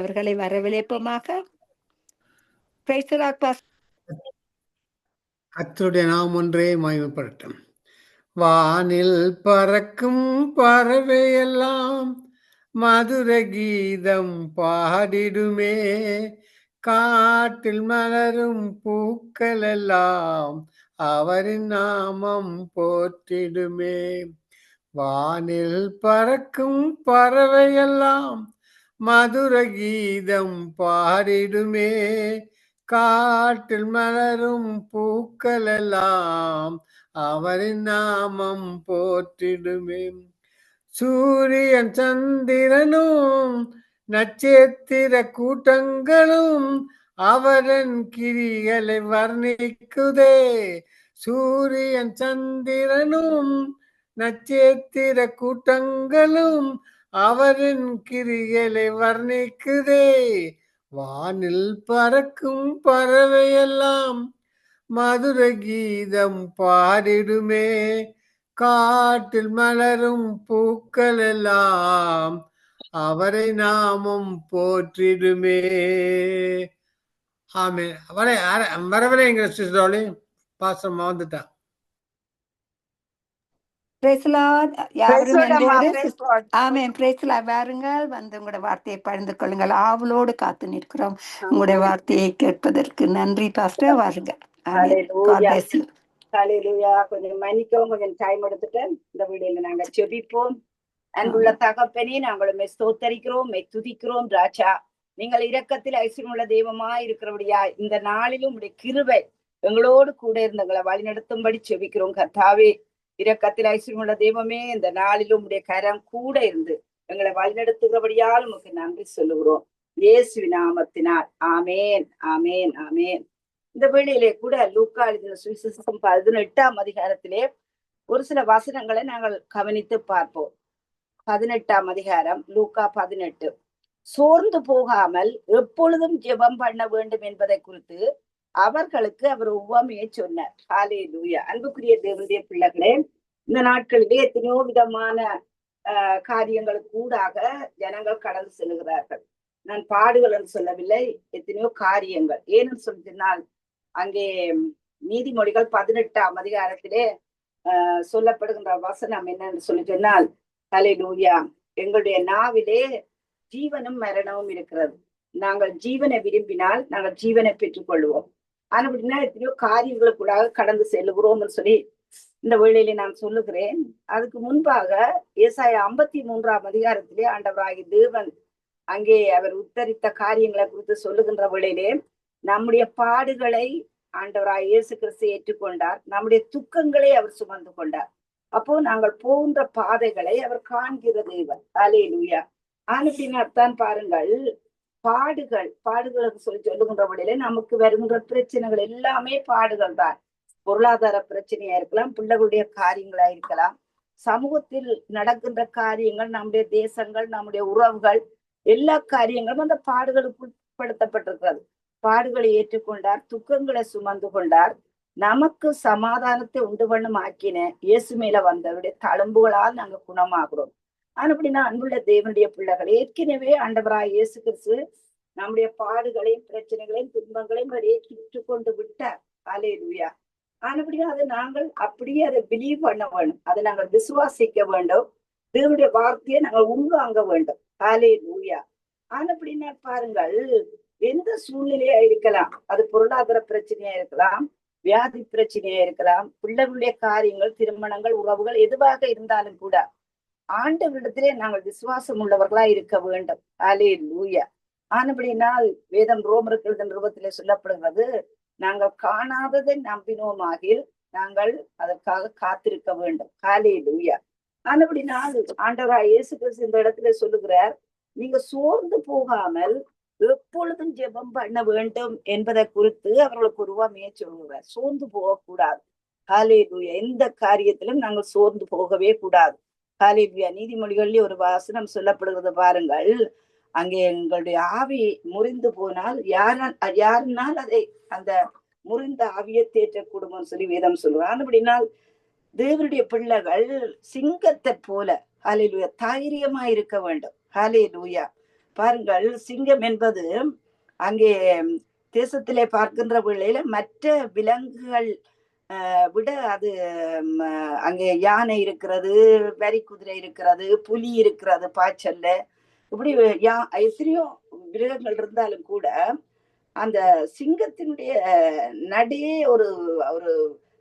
அவர்களை வரவேற்போமாக. கர்த்தருடைய நாமம் ஒன்றே மகிமைப்படட்டும். வானில் பறக்கும் பறவையெல்லாம் மதுர கீதம் பாடிடுமே, காட்டில் மலரும் பூக்கள் எல்லாம் அவரின் நாமம் போற்றிடுமே. வானில் பறக்கும் பறவையெல்லாம் மதுர கீதம் பாடிடுமே, காட்டில் மலரும் பூக்கள் எல்லாம் அவரின் நாமம் போற்றிடுமே. சூரியன் சந்திரனும் நட்சத்திர கூட்டங்களும் அவரின் கிரிகளை வர்ணிக்குதே. சூரியன் சந்திரனும் நட்சத்திர கூட்டங்களும் அவரின் கிரிகளை வர்ணிக்குதே. வானில் பறக்கும் பறவையெல்லாம் மதுர கீதம் பாடிடுமே, காட்டில் மலரும் பூக்கள் எல்லாம் அவரை நாமம் போற்றிடுமே. ஆமே. வரவரைங்கிற சிஸ்டோலி பாசமா வந்துட்டா. வாருங்கள், வந்து உங்களோட வார்த்தையை பகிர்ந்து கொள்ளுங்கள். ஆவலோடு காத்து நிற்கிறோம் உங்களுடைய வார்த்தையை கேட்பதற்கு. நன்றி பாஸ்டர், வாருங்க. கொஞ்சம் மன்னிக்கவும், கொஞ்சம் டைம் எடுத்துட்டேன். இந்த வீடியோல நாங்க செபிப்போம். அன்புள்ள தகப்பனே, நாங்களும் ஸ்தோத்தரிக்கிறோம், துதிக்கிறோம். ராஜா, நீங்கள் இரக்கத்தில் ஐஸ்வர்யமுள்ள தெய்வமா இருக்கிறபடியா இந்த நாளிலும் உடைய கிருபை எங்களோடு கூட இருந்து எங்களை வழிநடத்தும்படி செபிக்கிறோம். கர்த்தாவே, இரக்கத்தில் ஐஸ்வர்யமுள்ள தெய்வமே, இந்த நாளிலும் உடைய கரம் கூட இருந்து எங்களை வழிநடத்துகிறபடியால் உமக்கு நன்றி சொல்லுகிறோம். இயேசுவின் நாமத்தினால் ஆமேன், ஆமேன், ஆமேன். இந்த வேளையிலே கூட லூக்கா எழுதின சுவிசேஷம் 18ஆம் அதிகாரத்திலே ஒரு சில வசனங்களை நாங்கள் கவனித்து பார்ப்போம். 18ஆம் அதிகாரம் லூக்கா 18. சோர்ந்து போகாமல் எப்பொழுதும் ஜெபம் பண்ண வேண்டும் என்பதை குறித்து அவர்களுக்கு அவர் உவமையை சொன்னார். ஹல்லேலூயா. அன்புக்குரிய தேவனுடைய பிள்ளைகளே, இந்த நாட்களிலே எத்தனையோ விதமான காரியங்களுக்கு ஊடாக ஜனங்கள் கடந்து செல்கிறார்கள். நான் பாடுகள் என்று சொல்லவில்லை, எத்தனையோ காரியங்கள். ஏன்னு சொன்னால், அங்கே நீதிமொழிகள் 18ஆம் அதிகாரத்திலே சொல்லப்படுகின்ற வசனம் என்னன்னு சொல்லி சொன்னால், ஹல்லேலூயா, எங்களுடைய நாவிலே ஜீவனும் மரணமும் இருக்கிறது. நாங்கள் ஜீவனை விரும்பினால் நாங்கள் ஜீவனை பெற்றுக் கொள்வோம். ஆனா அப்படின்னா எத்தனையோ காரியங்களுக்குள்ளாக கடந்து செல்லுகிறோம்னு சொல்லி இந்த வேளையிலே நான் சொல்லுகிறேன். அதுக்கு முன்பாக ஏசாயா 53ஆம் அதிகாரத்திலே ஆண்டவராகிய தேவன் அங்கே அவர் உத்தரித்த காரியங்களை குறித்து சொல்லுகின்ற வேளையிலே நம்முடைய பாடுகளை ஆண்டவராய் இயேசு கிறிஸ்து ஏற்றுக்கொண்டார், நம்முடைய துக்கங்களை அவர் சுமந்து கொண்டார். அப்போ நாங்கள் போகின்ற பாதைகளை அவர் காண்கிற தேவன். ஹல்லேலூயா. ஆனப்பின்னால்தான் பாருங்கள், பாடுகள் சொல்லுகின்ற வழியில நமக்கு வருகின்ற பிரச்சனைகள் எல்லாமே பாடுகள் தான். பொருளாதார பிரச்சனையா இருக்கலாம், பிள்ளைகளுடைய காரியங்களா இருக்கலாம், சமூகத்தில் நடக்கின்ற காரியங்கள், நம்முடைய தேசங்கள், நம்முடைய உறவுகள், எல்லா காரியங்களும் அந்த பாடுகளுக்கு உட்படுத்தப்பட்டிருக்கிறது. பாடுகளை ஏற்றுக்கொண்டார், துக்கங்களை சுமந்து கொண்டார். நமக்கு சமாதானத்தை உண்டு பண்ணும் ஆக்கின இயேசு மேல வந்தவருடைய தழும்புகளால் நாங்க குணமாகிறோம். ஆனா அப்படின்னா அன்புள்ள தேவனுடைய பிள்ளைகள், ஏற்கனவே ஆண்டவராய் இயேசு கிறிஸ்து நம்முடைய பாடுகளையும் பிரச்சனைகளையும் துன்பங்களையும் ஏற்றுக் கொண்டு விட்டார். ஹல்லேலூயா. ஆனபடியா அதை நாங்கள் அப்படியே அதை பிலீவ் பண்ண வேண்டும், அதை நாங்கள் விசுவாசிக்க வேண்டும், தேவனுடைய வார்த்தையை நாங்கள் உள்வாங்க வேண்டும். ஹல்லேலூயா. ஆனபடினா பாருங்கள், எந்த சூழ்நிலையா இருக்கலாம், அது பொருளாதார பிரச்சனையா இருக்கலாம், வியாதி பிரச்சனையா இருக்கலாம், பிள்ளைகளுடைய காரியங்கள், திருமணங்கள், உறவுகள் எதுவாக இருந்தாலும் கூட ஆண்டவரிடத்திலே நாங்கள் விசுவாசம் உள்ளவர்களா இருக்க வேண்டும். ஹல்லேலூயா. ஆனபடினால் வேதம் ரோமருக்கு எழுதின நிருபத்திலே சொல்லப்படுகிறது, நாங்கள் காணாததை நம்பினோமாகில் நாங்கள் அதற்காக காத்திருக்க வேண்டும். ஹல்லேலூயா. ஆனபடினால் ஆண்டவராய் இயேசு கிறிஸ்து இந்த இடத்துல சொல்லுகிறார், நீங்க சோர்ந்து போகாமல் எப்பொழுதும் ஜெபம் பண்ண வேண்டும் என்பதை குறித்து அவர்களுக்கு உருவாமையை சொல்லுகிறார். சோர்ந்து போகக்கூடாது. ஹல்லேலூயா. எந்த காரியத்திலும் நாங்கள் சோர்ந்து போகவே கூடாது. ஹல்லேலூயா. நீதிமொழிகளில் ஒரு வசனம் சொல்லப்படுகிறது பாருங்கள், அங்கே எங்களுடைய ஆவி முறிந்து போனால் யாருனால் அதை அந்த முறிந்த ஆவியை தேற்றக்கூடும்னு சொல்லி வேதம் சொல்லுவாங்க. அப்படினால் தேவனுடைய பிள்ளைகள் சிங்கத்தை போல ஹல்லேலூயா தைரியமா இருக்க வேண்டும். ஹல்லேலூயா. பாருங்கள், சிங்கம் என்பது அங்கே தேசத்திலே பார்க்கின்ற வேளையில மற்ற விலங்குகள் விட அது அங்கே யானை இருக்கிறது, வரி குதிரை இருக்கிறது, புலி இருக்கிறது பாய்ச்சல்ல, இப்படி எத்தனையோ மிருகங்கள் இருந்தாலும் கூட அந்த சிங்கத்தினுடைய நடே ஒரு ஒரு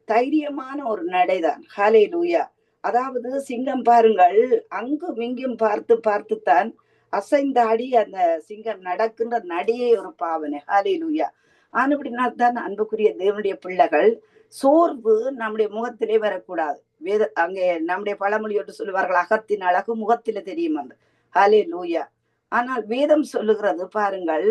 தைரியமான ஒரு நடைதான். ஹல்லேலூயா. அதாவது சிங்கம் பாருங்கள், அங்கும் இங்கும் பார்த்து பார்த்துத்தான் அசைந்தாடி அந்த சிங்கம் நடக்கின்ற நடையே ஒரு பாவனை. ஹல்லேலூயா. ஆனபடினால்தான் அன்புக்குரிய தேவனுடைய பிள்ளைகள், சோர்வு நம்முடைய முகத்திலே வரக்கூடாது. அங்கே நம்முடைய பழமொழியோட்டு சொல்லுவார்கள், அகத்தின் அழகு முகத்தில தெரியும் என்று. ஹல்லேலூயா. ஆனால் வேதம் சொல்லுகிறது பாருங்கள்,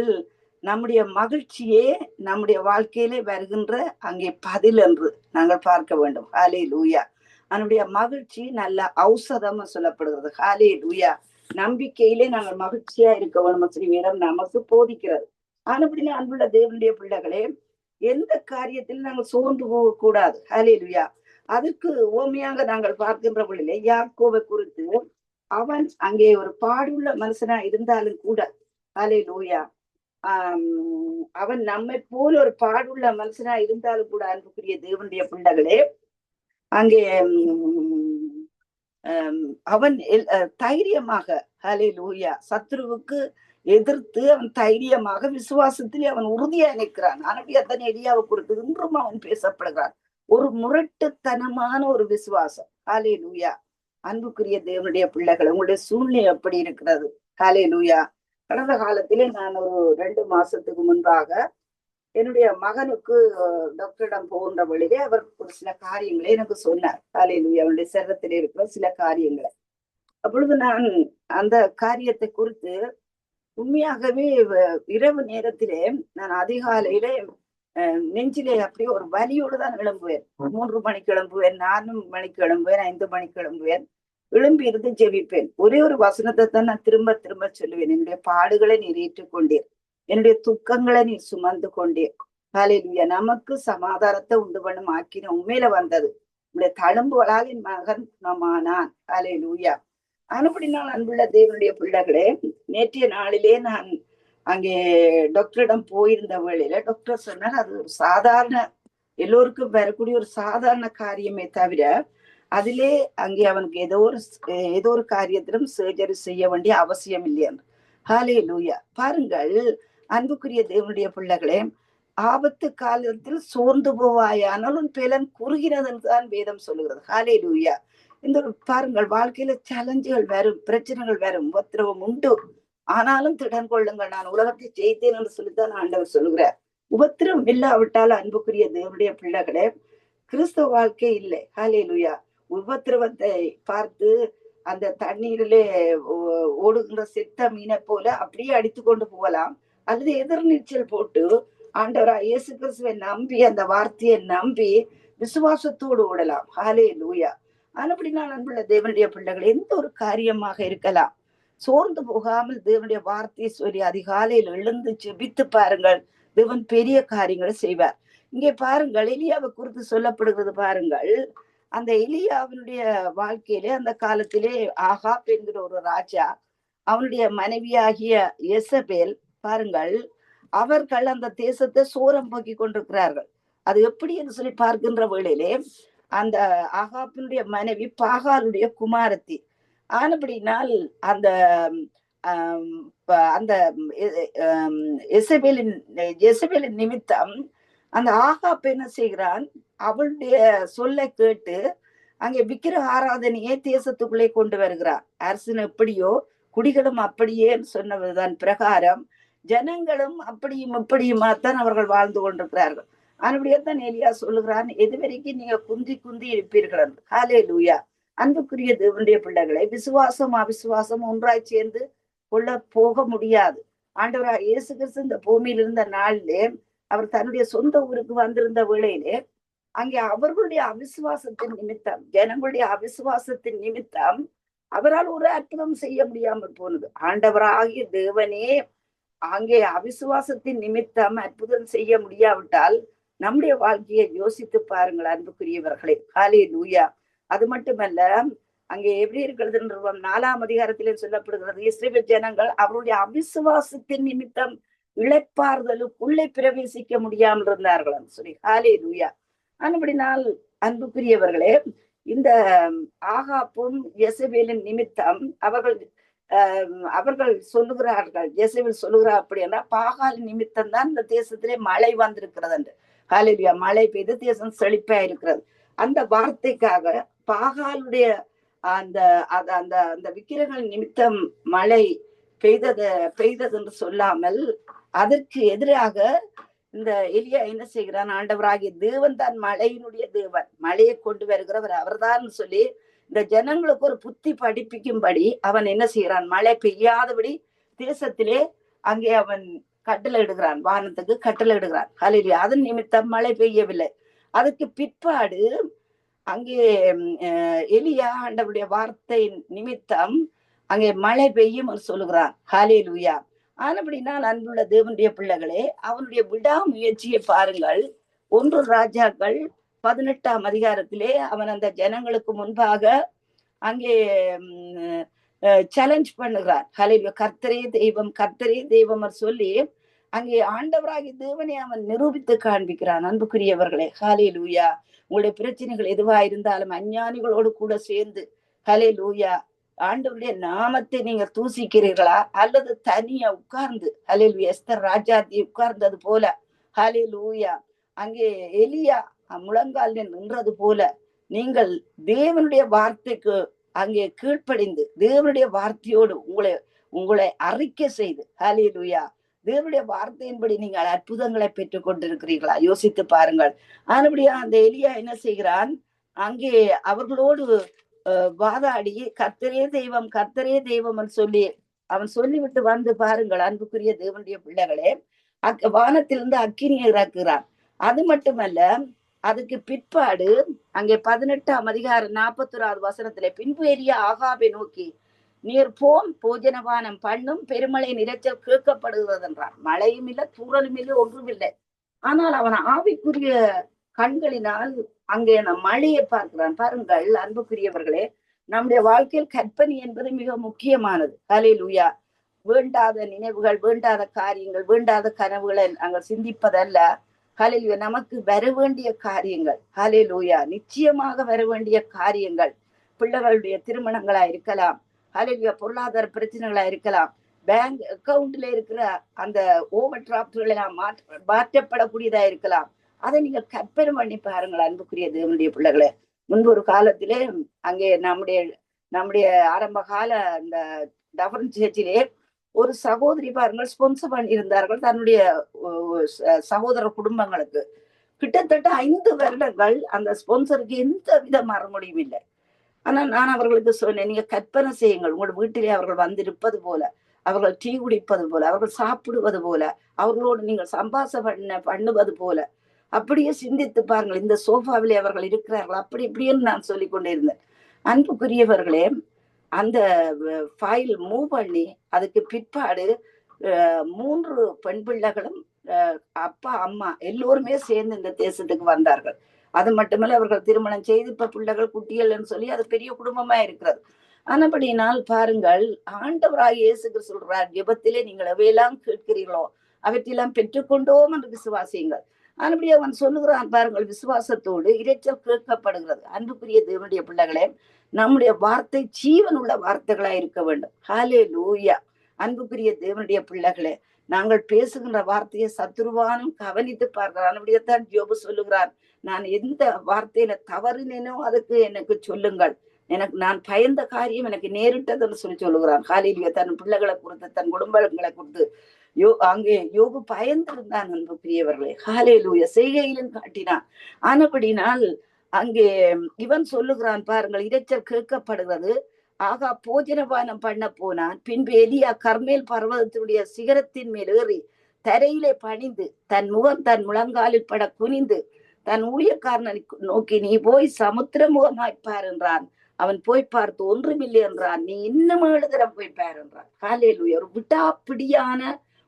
நம்முடைய மகிழ்ச்சியே நம்முடைய வாழ்க்கையிலே வருகின்ற அங்கே பதில் என்று நாங்கள் பார்க்க வேண்டும். ஹல்லேலூயா. நம்முடைய மகிழ்ச்சி நல்ல ஔஷதம் சொல்லப்படுகிறது. ஹல்லேலூயா. நம்பிக்கையிலே நாங்கள் மகிழ்ச்சியா இருக்க வேண்டும் சொல்லி வேதம் நமக்கு போதிக்கிறது. ஆனபடினா அன்புள்ள தேவனுடைய பிள்ளைகளே, எந்த காரியத்தில் நாங்கள் சோர்ந்து போக கூடாது. ஹல்லேலூயா. அதற்கு ஓமையாக நாங்கள் பார்க்கின்ற பொழுது யாக்கோபை குறித்து, அவன் அங்கே ஒரு பாடுள்ள மனுஷனா இருந்தாலும் கூட, ஹல்லேலூயா, அவன் நம்மை போல ஒரு பாடுள்ள மனுஷனா இருந்தாலும் கூட அன்புக்குரிய தேவனுடைய பிள்ளைகளே, அங்கே அவன் தைரியமாக, ஹல்லேலூயா, சத்ருவுக்கு எதிர்த்து அவன் தைரியமாக விசுவாசத்திலே அவன் உறுதியா நிற்கிறான். ஆனால் அத்தனை எலியாவை குறித்து இன்றும் அவன் பேசப்படுகிறான். ஒரு முரட்டுத்தனமான ஒரு விசுவாசம். ஹல்லேலூயா. அன்புக்குரிய தேவனுடைய பிள்ளைகள், உங்களுடைய சூழ்நிலை எப்படி இருக்கிறது? ஹல்லேலூயா. கடந்த காலத்திலே நான் ஒரு 2 மாசத்துக்கு முன்பாக என்னுடைய மகனுக்கு டாக்டரிடம் போகின்ற வழியிலே அவர் ஒரு சில காரியங்களை எனக்கு சொன்னார். ஹல்லேலூயா. அவனுடைய சரீரத்திலே இருக்கிற சில காரியங்களை. அப்பொழுது நான் அந்த காரியத்தை குறித்து உண்மையாகவே இரவு நேரத்திலே நான் அதிகாலையிலே நெஞ்சிலே அப்படியே ஒரு வலியோடு தான் எழும்புவேன். 3 மணிக்கு எழும்புவேன், 4 மணிக்கு எழும்புவேன், 5 மணிக்கு எழும்புவேன். எழும்பி இருந்து ஜெபிப்பேன். ஒரே ஒரு வசனத்தை தான் நான் திரும்ப திரும்ப சொல்லுவேன். என்னுடைய பாடுகளை நீர் ஏற்றுக்கொண்டீர், என்னுடைய துக்கங்களை நீர் சுமந்து கொண்டீர். ஹல்லேலூயா. நமக்கு சமாதானத்தை உண்டு பண்ணும் ஆக்கின உண்மையில வந்தது. உங்களுடைய தழும்புகளால் என் மகன் குணமானான். ஹல்லேலூயா. அனுப்படினால் அன்புள்ள தேவனுடைய பிள்ளைகளே, நேற்றைய நாளிலே நான் அங்கே டாக்டரிடம் போயிருந்த வேளையில டாக்டர் சொன்னார், அது ஒரு சாதாரண, எல்லோருக்கும் வரக்கூடிய ஒரு சாதாரண காரியமே தவிர அதிலே அங்கே அவனுக்கு ஏதோ ஒரு காரியத்திலும் சர்ஜரி செய்ய வேண்டிய அவசியம் இல்லை என்று. ஹல்லேலூயா. பாருங்கள் அன்புக்குரிய தேவனுடைய பிள்ளைகளே, ஆபத்து காலத்தில் சோர்ந்து போவாயானால் உன் பலன் குறுகிறது என்றுதான் வேதம் சொல்லுகிறது. ஹல்லேலூயா. இந்த பாருங்கள், வாழ்க்கையில சேலஞ்சுகள் வரும், பிரச்சனைகள் வரும், உபத்திரவம் உண்டு. ஆனாலும் திடன் கொள்ளுங்கள், நான் உலகத்தை ஜெயித்தேன் என்று சொல்லித்தான் ஆண்டவர் சொல்லுகிறார். உபத்திரம் இல்லாவிட்டால் அன்புக்குரிய தேவனுடைய பிள்ளைகளே, கிறிஸ்தவ வாழ்க்கை இல்லை. ஹல்லேலூயா. உபத்திரவத்தை பார்த்து அந்த தண்ணீரிலே ஓடுகின்ற செத்த மீனை போல அப்படியே அடித்து கொண்டு போகலாம், அல்லது எதிர்நீச்சல் போட்டு ஆண்டவராய் இயேசு கிறிஸ்துவை நம்பி அந்த வார்த்தையை நம்பி விசுவாசத்தோடு ஓடலாம். ஹல்லேலூயா. அப்படின்னா அன்புள்ள தேவனுடைய பிள்ளைகள், எந்த ஒரு காரியமாக இருக்கலாம், சோர்ந்து போகாமல் தேவனுடைய வார்த்தையை சொல்லி அதிகாலையில் எழுந்து ஜெபித்து பாருங்கள். தேவன் பெரிய காரியங்களை செய்வார். இங்கே பாருங்கள், எலியாவை குறித்து சொல்லப்படுகிறது. பாருங்கள், அந்த எலியாவினுடைய வாழ்க்கையிலே அந்த காலத்திலே ஆகாப் என்கிற ஒரு ராஜா, அவனுடைய மனைவியாகிய எசபேல், பாருங்கள், அவர்கள் அந்த தேசத்தை சோரம் போக்கி கொண்டிருக்கிறார்கள். அது எப்படி என்று சொல்லி பார்க்கின்ற வேளையிலே, அந்த ஆகாப்பினுடைய மனைவி பாகாலுடைய குமாரத்தி. ஆனபடினால் அந்த அந்த எசபேலின் நிமித்தம் அந்த ஆகாப் என்ன செய்கிறான், அவளுடைய சொல்லை கேட்டு அங்கே விக்கிரக ஆராதனையே தேசத்துக்குள்ளே கொண்டு வருகிறார். அரசன் எப்படியோ குடிகளும் அப்படியே சொன்னதுதான் பிரகாரம் ஜனங்களும் அப்படியும் இப்படியுமாத்தான் அவர்கள் வாழ்ந்து கொண்டிருக்கிறார்கள். அப்படியேதான் எலியா சொல்லுகிறான், எதுவரைக்கும் நீங்க குந்தி குந்தி இருப்பீர்கள் என்று. ஹல்லேலூயா. அன்புக்குரிய தேவனுடைய பிள்ளைகளை, விசுவாசம் அவிசுவாசம் ஒன்றாய் சேர்ந்து கொள்ள போக முடியாது. ஆண்டவராய் இயேசு கிறிஸ்து இந்த பூமியில் இருந்த நாளிலே அவர் தன்னுடைய சொந்த ஊருக்கு வந்திருந்த வேளையிலே அங்கே அவர்களுடைய அவிசுவாசத்தின் நிமித்தம், ஜனங்களுடைய அவிசுவாசத்தின் நிமித்தம் அவரால் ஒரு அற்புதம் செய்ய முடியாமல் போனது. ஆண்டவராகிய தேவனே அங்கே அவிசுவாசத்தின் நிமித்தம் அற்புதம் செய்ய முடியாவிட்டால் நம்முடைய வாழ்க்கையை யோசித்து பாருங்கள் அன்புக்குரியவர்களே. ஹல்லேலூயா. அது மட்டுமல்ல, அங்கே எப்படி இருக்கிறது 4ஆம் அதிகாரத்திலே சொல்லப்படுகிறது, இஸ்ரவேல் ஜனங்கள் அவருடைய அவிசுவாசத்தின் நிமித்தம் இளைப்பாறுதலுக்குள்ளே பிரவேசிக்க முடியாமல் இருந்தார்கள் சொல்லி. ஹல்லேலூயா. அப்படினால் அன்புக்குரியவர்களே, இந்த ஆகாப்பும் யெசபேலின் நிமித்தம் அவர்கள் சொல்லுகிறார்கள், யெசபேல் சொல்லுகிறார் அப்படின்னா பாகால் நிமித்தம் தான் இந்த தேசத்திலே மழை வந்திருக்கிறது என்று. ஹல்லேலூயா. மழை பெய்து தேசம் செழிப்பா இருக்கிறது. அந்த வார்த்தைக்காக பாகாலுடைய அந்த அந்த அந்த விக்கிரங்கள் நிமித்தம் மழை பெய்தது என்று சொல்லாமல் அதற்கு எதிராக இந்த எலியா என்ன செய்கிறான், ஆண்டவராகிய தேவன் தான் மழையினுடைய தேவன், மழையை கொண்டு வருகிறவர் அவர்தான் சொல்லி இந்த ஜனங்களுக்கு ஒரு புத்தி படிப்பிக்கும்படி அவன் என்ன செய்கிறான், மழை பெய்யாதபடி தேசத்திலே அங்கே அவன் கட்டளை இடுகிறான், வானத்துக்கு கட்டளை இடுகிறான். ஹல்லேலூயா. அதன் நிமித்தம் மழை பெய்யவில்லை. அதுக்கு பிற்பாடு அங்கே எலியா ஆண்டவருடைய வார்த்தை நிமித்தம் அங்கே மழை பெய்யும் சொல்லுகிறான். ஹல்லேலூயா. ஆனபடினால் அன்புள்ள தேவனுடைய பிள்ளைகளே, அவனுடைய விடாமுயற்சியை பாருங்கள். 1 ராஜாக்கள் 18ஆம் அதிகாரத்திலே அவன் அந்த ஜனங்களுக்கு முன்பாக அங்கே சேலஞ்ச் பண்ணுகிறார். ஹல்லேலூயா. கர்த்தரே தெய்வம், கர்த்தரே தெய்வம் சொல்லி அங்கே ஆண்டவராகிய தேவனை அவன் நிரூபித்து காண்பிக்கிறான். அன்புக்குரியவர்களே, ஹல்லேலூயா. உங்களுடைய பிரச்சனைகள் எதுவா இருந்தாலும் அஞ்ஞானிகளோடு கூட சேர்ந்து ஹல்லேலூயா ஆண்டவருடைய நாமத்தை நீங்க தூசிக்கிறீர்களா, அல்லது தனியா உட்கார்ந்து ஹல்லேலூயா எஸ்தர் ராஜாத்தி உட்கார்ந்தது போல ஹல்லேலூயா அங்கே எலியா முழங்கால் நின்றது போல நீங்கள் தேவனுடைய வார்த்தைக்கு அங்கே கீழ்ப்படிந்து தேவனுடைய வார்த்தையோடு உங்களை அறிக்கை செய்து ஹல்லேலூயா தேவனுடைய வார்த்தையின்படி நீங்கள் அற்புதங்களை பெற்றுக் கொண்டிருக்கிறீர்களா? யோசித்து பாருங்கள். ஆனபடியா அந்த எலியா என்ன செய்கிறான், அங்கே அவர்களோடு வாதாடி கர்த்தரே தெய்வம், கர்த்தரே தெய்வம் சொல்லி அவன் சொல்லிவிட்டு வந்து பாருங்கள் அன்புக்குரிய தேவனுடைய பிள்ளைகளே, வானத்திலிருந்து அக்கினியை இறக்குகிறான். அது மட்டுமல்ல, அதுக்கு பிற்பாடு அங்கே 18ஆம் அதிகாரம் 41வது வசனத்திலே பின்பு எலியா ஆகாபை நோக்கி, நீர் போம் போஜனபானம் பண்ணும், பெருமழை நிறைச்சல் கேட்கப்படுகிறது என்றான். மழையும் இல்லை, தூறலும் இல்லை, ஒன்றும் இல்லை. ஆனால் அவன் ஆவிக்குரிய கண்களினால் அங்கே நம் மழையை பார்க்கிறான். பாருங்கள் அன்புக்குரியவர்களே, நம்முடைய வாழ்க்கையில் கற்பனை என்பது மிக முக்கியமானது. ஹல்லேலூயா. வேண்டாத நினைவுகள், வேண்டாத காரியங்கள், வேண்டாத கனவுகளை நாங்கள் சிந்திப்பதல்ல. ஹல்லேலூயா. நமக்கு வர வேண்டிய காரியங்கள், ஹல்லேலூயா நிச்சயமாக வர வேண்டிய காரியங்கள், பிள்ளைகளுடைய திருமணங்களா இருக்கலாம், ஹல்லேலூயா பொருளாதார பிரச்சனைகளா இருக்கலாம், பேங்க் அக்கவுண்ட்ல இருக்கிற அந்த ஓவர் டிராப்ட்கள் எல்லாம் மாற்றப்படக்கூடியதா இருக்கலாம். அதை நீங்கள் கற்பனை பண்ணி பாருங்கள் அன்புக்குரிய தேவனுடைய பிள்ளைகளே. முன்பு ஒரு காலத்திலே அங்கே நம்முடைய ஆரம்ப கால அந்த டபரன் சேர்ச்சிலே ஒரு சகோதரி பாருங்கள் ஸ்பான்சர் பண்ணி இருந்தார்கள் தன்னுடைய சகோதர குடும்பங்களுக்கு. கிட்டத்தட்ட 5 வருடங்கள் அந்த ஸ்பான்சருக்கு எந்த வித மறுமொழியும் இல்லை. ஆனா நான் அவர்களுக்கு சொன்னேன், நீங்க கற்பனை செய்யுங்கள், உங்களோட வீட்டிலே அவர்கள் வந்திருப்பது போல, அவர்கள் டீ குடிப்பது போல, அவர்கள் சாப்பிடுவது போல, அவர்களோடு நீங்கள் சம்பாஷணை பண்ணுவது போல, அப்படியே சிந்தித்து பாருங்கள். இந்த சோஃபாவிலே அவர்கள் இருக்கிறார்கள், அப்படி இப்படின்னு நான் சொல்லிக் கொண்டே இருந்தேன். அன்புக்குரியவர்களே, அந்த ஃபைல் மூவ் பண்ணி அதுக்கு பிற்பாடு 3 பெண் பிள்ளைகளும் அப்பா அம்மா எல்லோருமே சேர்ந்து இந்த தேசத்துக்கு வந்தார்கள். அது மட்டுமல்ல, அவர்கள் திருமணம் செய்து இப்ப பிள்ளைகள் குட்டிகள்னு சொல்லி அது பெரிய குடும்பமா இருக்கிறது. ஆனபடினால் பாருங்கள், ஆண்டவராகிய இயேசு கிறிஸ்து சொல்றார், ஜெபத்திலே நீங்கள் எவையெல்லாம் கேட்கிறீர்களோ அவற்றையெல்லாம் பெற்றுக்கொண்டோம் என்று விசுவாசியுங்கள். ஆனபடி அவன் சொல்லுகிறான் பாருங்கள், விசுவாசத்தோடு இரைச்சல் கேட்கப்படுகிறது. அன்புக்குரிய தேவனுடைய பிள்ளைகளே, நம்முடைய வார்த்தை ஜீவன் உள்ள வார்த்தைகளா இருக்க வேண்டும். ஹல்லேலூயா. அன்புக்குரிய தேவனுடைய பிள்ளைகளே, நாங்கள் பேசுகின்ற வார்த்தையை சத்துருவானும் கவனித்து பார்க்கிறான். அப்படியேத்தான் யோபு சொல்லுகிறான், நான் எந்த வார்த்தையில தவறினேனோ அதுக்கு எனக்கு சொல்லுங்கள், நான் பயந்த காரியம் எனக்கு நேரிட்டதுன்னு சொல்லுகிறான். ஹல்லேலூயா. தன் பிள்ளைகளை குறித்து, தன் குடும்பங்களை குறித்து அங்கே யோபு பயந்திருந்தான் அன்புக்குரியவர்களே. ஹல்லேலூயா. செய்கையிலும் காட்டினான். ஆனபடினால் அங்கே இவன் சொல்லுகிறான் பாருங்கள், இரைச்சல் கேட்கப்படுகிறது. ஆகா போஜனபானம் பண்ண போனான். பின்பு எலியா கர்மேல் பர்வதத்தினுடைய சிகரத்தின் மேல் ஏறி தரையிலே பணிந்து தன் முகம் தன் முழங்காலில் பட குனிந்து தன் ஊழியக்காரனை நோக்கி, நீ போய் சமுத்திர முகமாய்ப்பார் என்றான். அவன் போய் பார்த்து ஒன்றுமில்லை என்றான். நீ இன்னும் 7 தரம் போய் பார் என்றான். ஹல்லேலூயா. ஒரு விடாப்பிடியான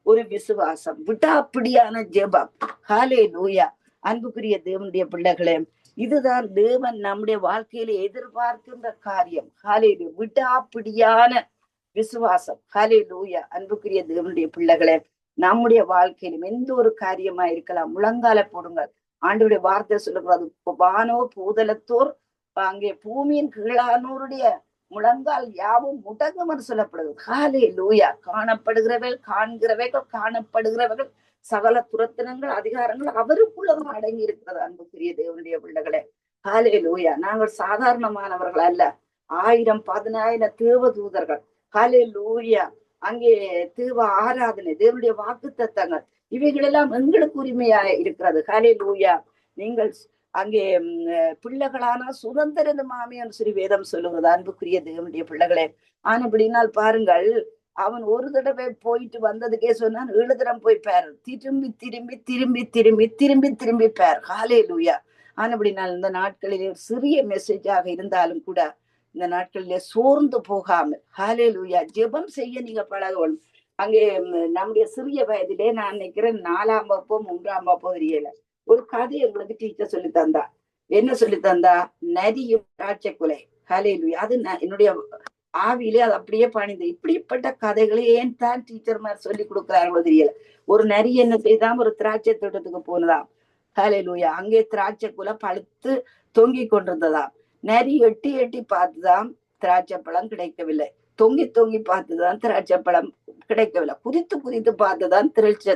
ஒரு விசுவாசம், விடாப்பிடியான ஜெபம். ஹல்லேலூயா. அன்புக்குரிய தேவனுடைய பிள்ளைகளே, இதுதான் தேவன் நம்முடைய வாழ்க்கையில எதிர்பார்க்கின்ற காரியம். ஹalleluya. விடாப்பிடியான விசுவாசம். ஹalleluya. அன்புக்குரிய தேவனுடைய பிள்ளைகளே, நம்முடைய வாழ்க்கையிலும் எந்த ஒரு காரியமா இருக்கலாம், முழங்கால போடுங்கள். ஆண்டவருடைய வார்த்தை சொல்லுகிறது, வானோ பூதலத்தோர் அங்கே பூமியின் கீழானோருடைய முழங்கால் யாவும் முடங்கும் என்று சொல்லப்படுது. ஹalleluya. காணப்படுகிறவர்கள், காண்கிறவைகள், காணப்படுகிறவர்கள், சகல துரத்தினங்கள், அதிகாரங்கள் அவருக்குள்ளதான் அடங்கி இருக்கிறது. அன்புக்குரிய தேவனுடைய பிள்ளைகளே, ஹalleluya. நாங்கள் சாதாரணமானவர்கள் அல்ல. 1000 10,000 தேவ தூதர்கள், ஹalleluya. அங்கே தேவ ஆராதனை, தேவனுடைய வாக்குத்தத்தங்கள், இவைகள் எல்லாம் எங்களுக்கு உரிமையா இருக்கிறது. ஹalleluya. நீங்கள் அங்கே பிள்ளைகளான சுதந்திரமாமே என்று சொல்லி வேதம் சொல்லுகிறது. அன்புக்குரிய தேவனுடைய பிள்ளைகளே, ஆனபடினால் பாருங்கள், அவன் ஒரு தடவை போயிட்டு வந்ததுக்கே சொன்னான், 7 தரம் போய் பாரு, திரும்பி திரும்பி திரும்பி திரும்பி திரும்பி திரும்பி பார். ஹalleluya. ஆனபடினால் இந்த நாட்களிலே சிறிய மெசேஜாக இருந்தாலும் கூட இந்த நாட்களிலே சோர்ந்து போகாமல் ஹalleluya ஜெபம் செய்ய நீங்க பழகணும். அங்கே நம்முடைய சிறிய வயதிலே நான் நினைக்கிறேன் 4ஆம் வகுப்போ 3ஆம் வகுப்போ தெரியல, ஒரு கதை எங்களுக்கு டீச்சர் சொல்லி தந்தா. என்ன சொல்லி தந்தா? நரியும் திராட்சை குலை. ஹalleluya. அது என்னுடைய ஆவியிலே அது அப்படியே பணிந்து. இப்படிப்பட்ட கதைகளை ஏன் தான் டீச்சர் மாதிரி சொல்லி கொடுக்குறாங்களோ தெரியல. ஒரு நரி என்ன செய்தாம், ஒரு திராட்சை தோட்டத்துக்கு போனதாம். ஹalleluya. அங்கே திராட்சை குலை பழுத்து தொங்கி கொண்டிருந்ததாம். நரி எட்டி எட்டி பார்த்துதான் திராட்சை பழம் கிடைக்கவில்லை. தொங்கி தொங்கி பார்த்துதான் திராட்சை பழம் கிடைக்கவில்லை. குதித்து குதித்து பார்த்துதான் திராட்சை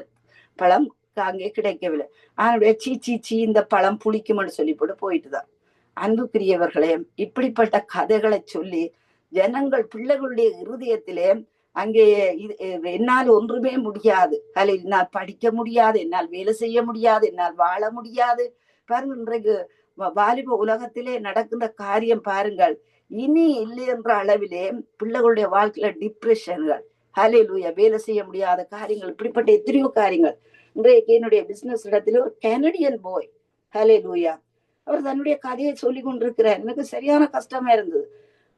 பழம் அங்கே கிடைக்கவில்லை. அதனுடைய சீ இந்த பழம் புளிக்கும்னு சொல்லி போட்டு போயிட்டுதான். அன்புக்குரியவர்களே, இப்படிப்பட்ட கதைகளை சொல்லி ஜனங்கள் பிள்ளைகளுடைய இருதயத்திலே அங்கே என்னால் ஒன்றுமே முடியாது, என்னால் படிக்க முடியாது, என்னால் வேலை செய்ய முடியாது, என்னால் வாழ முடியாது. பாருங்க, இன்றைக்கு வாலிப உலகத்திலே நடக்கின்ற காரியம் பாருங்கள். இனி இல்லை என்ற அளவிலே பிள்ளைகளுடைய வாழ்க்கையில டிப்ரெஷன்கள், ஹalleluya, வேலை செய்ய முடியாத காரியங்கள், இப்படிப்பட்ட எத்தனையோ காரியங்கள். இன்றைக்கு என்னுடைய பிசினஸ் இடத்துல ஒரு கனடியன் போய், ஹalleluya, அவர் தன்னுடைய கதையை சொல்லி கொண்டிருக்கிறார். எனக்கு சரியான கஷ்டமா இருந்தது.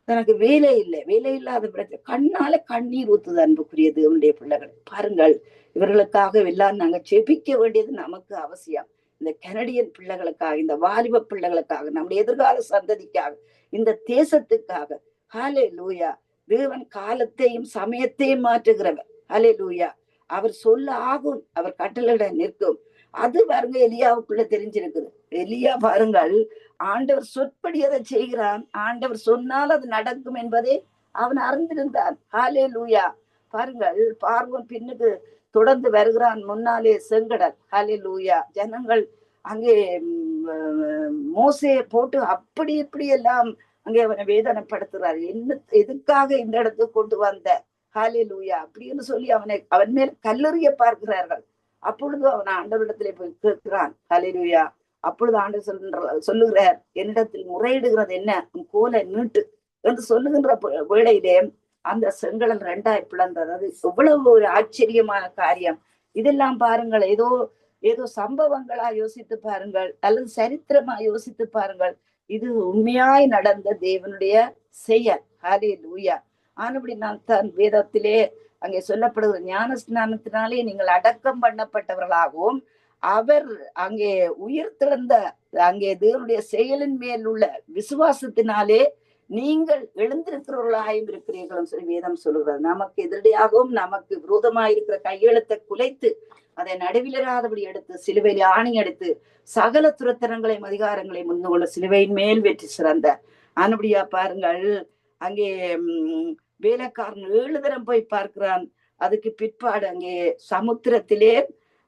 எனக்கு வேலை இல்லை, வேலை இல்லாத பிரச்சனை, கண்ணால கண்ணீர் ஊத்துது. அன்புக்குரிய தேவனுடைய பிள்ளைகள் பாருங்கள், இவர்களுக்காக எல்லாம் நாங்க ஜெபிக்க வேண்டியது நமக்கு அவசியம். இந்த கனடியன் பிள்ளைகளுக்காக, இந்த வாலிப பிள்ளைகளுக்காக, நம்முடைய எதிர்கால சந்ததிக்காக, இந்த தேசத்துக்காக. ஹalleluya. தேவன் காலத்தையும் சமயத்தையும் மாற்றுகிறவர். ஹalleluya. அவர் சொல்ல ஆகும், அவர் கட்டளையிட நிற்கும். அது பாருங்க எலியாவுக்குள்ள தெரிஞ்சிருக்குது. எலியா பாருங்கள், ஆண்டவர் சொற்படி அதை செய்கிறான், ஆண்டவர் சொன்னால் அது நடக்கும் என்பதை அவன் அறிந்திருந்தான். ஹalleluya. பாருங்கள், பார்வோன் பின்னுக்கு தொடர்ந்து வருகிறான், முன்னாலே செங்கடல். ஹalleluya. ஜனங்கள் அங்கே மோசையை போட்டு அப்படி இப்படி எல்லாம் அங்கே அவனை வேதனைப்படுத்துறாரு. என்ன, எதுக்காக இந்த இடத்துக்கு கொண்டு வந்த, ஹalleluya அப்படின்னு சொல்லி அவன் மேல் கல்லெறிய பார்க்கிறார்கள். அப்பொழுது அவன் ஆண்டவரிடத்திலே போய் கேட்கிறான். ஹalleluya. அப்பொழுது ஆண்டவர் சொல்லுகிறார், என்னிடத்தில் முறையிடுகிறது என்ன, கோலை நீட்டு என்று சொல்லுகின்ற வேளையிலே அந்த செங்கடல் 2ஆய் பிளந்தது. அது எவ்வளவு ஒரு ஆச்சரியமான காரியம். இதெல்லாம் பாருங்கள், ஏதோ சம்பவங்களா யோசித்து பாருங்கள், அல்லது சரித்திரமா யோசித்து பாருங்கள். இது உண்மையாய் நடந்த தேவனுடைய செயல். ஹalleluya. ஆனபடி நான் தான் வேதத்திலே அங்கே சொல்லப்படுகிற ஞான ஸ்நானத்தினாலே நீங்கள் அடக்கம் பண்ணப்பட்டவர்களாகவும், அவர் அங்கே உயிர் திறந்த அங்கே தேவனுடைய செயலின் மேல் உள்ள விசுவாசத்தினாலே நீங்கள் எழுந்திருக்கிறவர்களாயும் இருக்கிறீர்கள் சொல்லி வேதம் சொல்லுகிறது. நமக்கு எதிரடியாகவும் நமக்கு விரோதமாயிருக்கிற கையெழுத்தை குலைத்து அதை நடுவிலராதபடி எடுத்து சிலுவையில் ஆணி எடுத்து சகல துரத்தனங்களையும் அதிகாரங்களையும் முந்து கொள்ள சிலுவையின் மேல் வெற்றி சிறந்த. ஆனபடியா பாருங்கள், அங்கே வேலைக்காரன் 7 தரம் போய் பார்க்கிறான். அதுக்கு பிற்பாடு அங்கே சமுத்திரத்திலே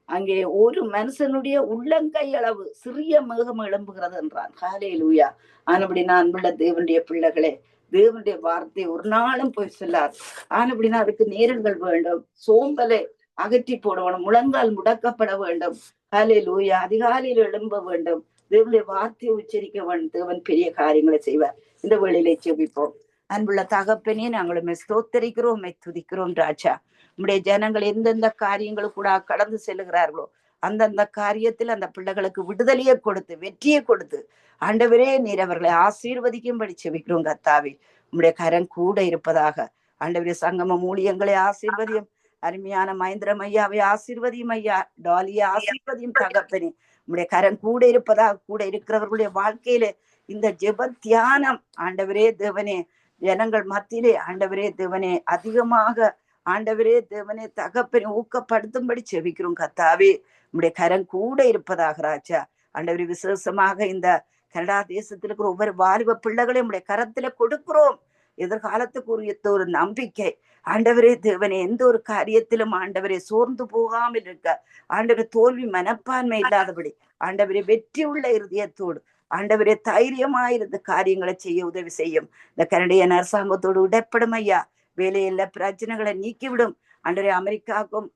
அங்கே ஒரு மனுஷனுடைய உள்ளங்கை அளவு சிறிய மேகம் எழும்புகிறது என்றான். ஹalleluya. ஆனபடி நான் அன்புள்ள தேவனுடைய பிள்ளைகளே, தேவனுடைய வார்த்தை ஒரு நாளும் போய் சொல்லாது. ஆனபடினா அதுக்கு நேரங்கள் வேண்டும், சோம்பலை அகற்றி போடணும், முழங்கால் முடக்கப்பட வேண்டும். ஹalleluya. அதிகாலையில் எழும்ப வேண்டும், தேவனுடைய வார்த்தையை உச்சரிக்க வேண்டும். தேவன் பெரிய காரியங்களை செய்வார். இந்த வேளையிலே ஜெபிப்போம். அன்புள்ள தகப்பனே, நாங்களுமே ஸ்தோத்தரிக்கிறோம், துதிக்கிறோம் ராஜா. நம்முடைய ஜனங்கள் எந்தெந்த காரியங்களும் கூட கடந்து செல்லுகிறார்களோ அந்தந்த காரியத்தில் அந்த பிள்ளைகளுக்கு விடுதலையை கொடுத்து வெற்றியை கொடுத்து ஆண்டவரே நீர் அவர்களை ஆசீர்வதிக்கும்படி செபிக்கிறோம். கர்த்தாவே, உம்முடைய கரம் கூட இருப்பதாக. ஆண்டவரே, சங்கமம் ஊழியங்களை ஆசீர்வதியும், அருமையான மகேந்திரம் ஐயாவை ஆசீர்வதியும் ஐயா, டாலியை ஆசீர்வதியும் தகப்பனே. உம்முடைய கரம் கூட இருப்பதாக, கூட இருக்கிறவர்களுடைய வாழ்க்கையில இந்த ஜெப தியானம் ஆண்டவரே தேவனே ஜனங்கள் மத்தியிலே ஆண்டவரே தேவனே அதிகமாக ஆண்டவரே தேவனே தகப்பனை ஊக்கப்படுத்தும்படி செபிக்கிறோம் கர்த்தாவே. உம்முடைய கரம் கூட இருப்பதாக ராஜா. ஆண்டவரே விசேஷமாக இந்த கனடா தேசத்தில் இருக்கிற ஒவ்வொரு வாலிப பிள்ளைகளையும் உம்முடைய கரத்துல கொடுக்கிறோம். எதிர்காலத்துக்குரிய ஒரு நம்பிக்கை ஆண்டவரே தேவனே, எந்த ஒரு காரியத்திலும் ஆண்டவரே சோர்ந்து போகாமல் இருக்க, ஆண்டவரே தோல்வி மனப்பான்மை இல்லாதபடி ஆண்டவரே வெற்றி உள்ள இருதயத்தோடு ஆண்டவரே தைரியமாயிருந்த காரியங்களை செய்ய உதவி செய்யும். இந்த கனடியன் அரசாங்கத்தோடு உடப்படும் ஐயா. வேலையில்ல பிரச்சனைகளை நீக்கிவிடும் ஆண்டவரே. அமெரிக்காவுக்கும்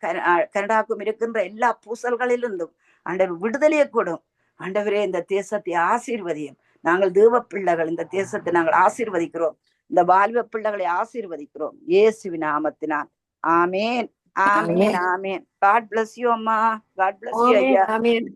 கனடாவுக்கும் இருக்கின்ற எல்லா பூசல்களிலிருந்தும் ஆண்டவர் விடுதலையை கொடும் ஆண்டவரே. இந்த தேசத்தை ஆசீர்வதியும். நாங்கள் தேவ பிள்ளைகள், இந்த தேசத்தை நாங்கள் ஆசீர்வதிக்கிறோம். இந்த வாலிப பிள்ளைகளை ஆசீர்வதிக்கிறோம் இயேசுவின் நாமத்தினால். ஆமேன், ஆமேன், ஆமேன். God bless you அம்மா. God bless you ஐயா. ஆமென்.